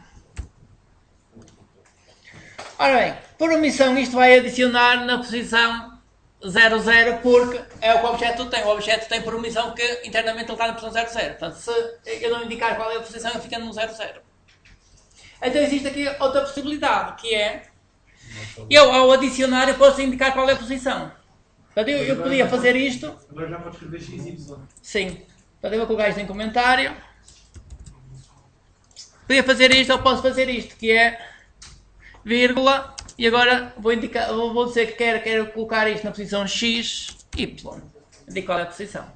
Ora bem, por omissão isto vai adicionar na posição 00 porque é o que o objeto tem. O objeto tem por omissão que internamente ele está na posição 00. Portanto, se eu não indicar qual é a posição, ele fica no 00. Então existe aqui outra possibilidade, que é eu ao adicionar eu posso indicar qual é a posição. Portanto, eu podia fazer isto. Agora já pode escrever XY. Sim. Portanto, eu vou colocar isto em comentário. Podia fazer isto ou posso fazer isto, que é vírgula, e agora vou dizer que quero colocar isto na posição X, Y. Indico qual é a posição.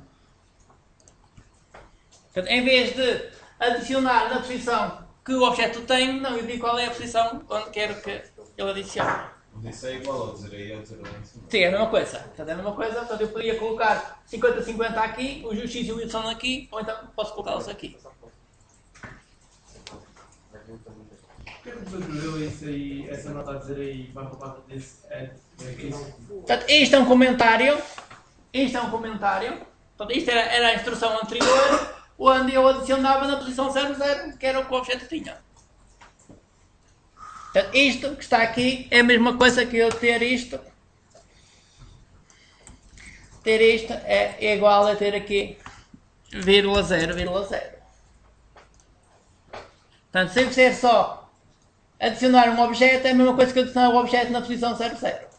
Portanto, em vez de adicionar na posição que o objeto tem, não, eu digo qual é a posição onde quero que ele adicione. Isso é igual ao dizer aí, ao dizer lá em cima. Sim, é a mesma coisa. Portanto, é a mesma coisa. Portanto, eu podia colocar 50-50 aqui, o X e o Y aqui, ou então posso colocá-los aqui. Por que a pessoa escreveu isso aí, essa nota a dizer aí, barra barra desse add? É que isso? Portanto, isto é um comentário. Isto é um comentário. Portanto, isto era a instrução anterior, onde eu adicionava na posição 00, que era o que o objeto tinha. Portanto, isto que está aqui é a mesma coisa que eu ter isto. Ter isto é igual a ter aqui vírgula 0, vírgula 0. Portanto, se eu quiser só adicionar um objeto, é a mesma coisa que adicionar o objeto na posição 00.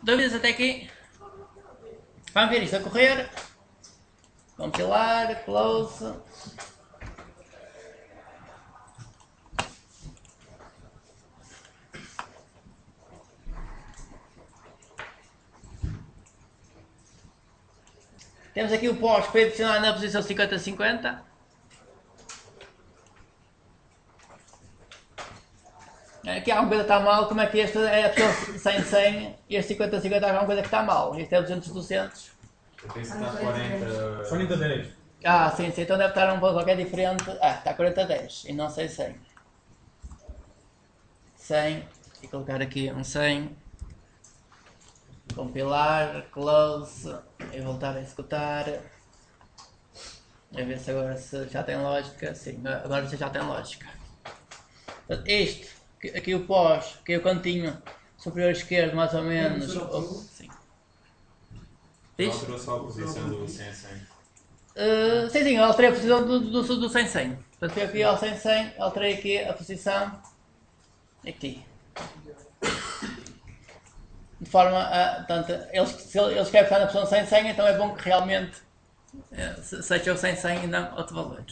Dúvidas até aqui? Vamos ver isto a correr. Compilar, close. Temos aqui o pós para adicionar na posição 50-50. Aqui alguma coisa está mal, como é que este é a posição 100-100 e este 50-50 há alguma coisa que está mal. Este é 200-200. Porque isso está 40. 40-10. Ah, sim, então deve estar um pouco qualquer diferente. Ah, está 40-10 e não sei 100. 100 e colocar aqui um 100. Compilar, close e voltar a executar. A ver se agora já tem lógica. Sim, agora já tem lógica. Este, aqui o pós, que é o cantinho superior esquerdo mais ou menos. Sim. Não alterou só a posição do 100 a 100. Sim, eu alterei a posição do 100-100. Portanto, fui aqui ao 100-100, alterei aqui a posição aqui. De forma a, portanto, se eles querem ficar na posição 100-100, então é bom que realmente seja o 100-100 e não outro valor.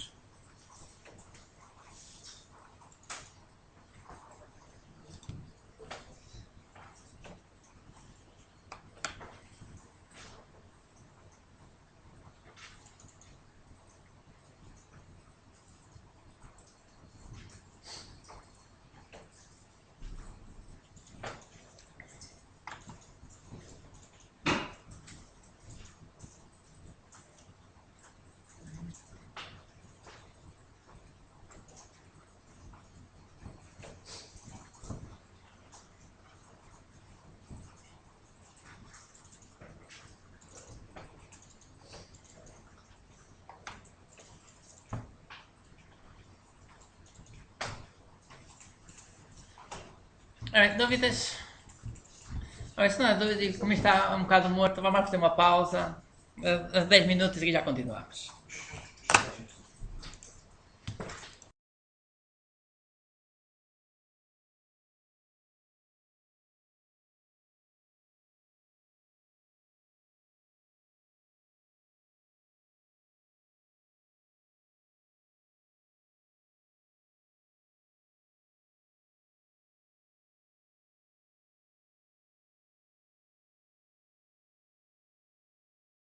Alright, dúvidas? Alright, se não há dúvidas, como está um bocado morto, vamos fazer uma pausa. 10 minutos e já continuamos.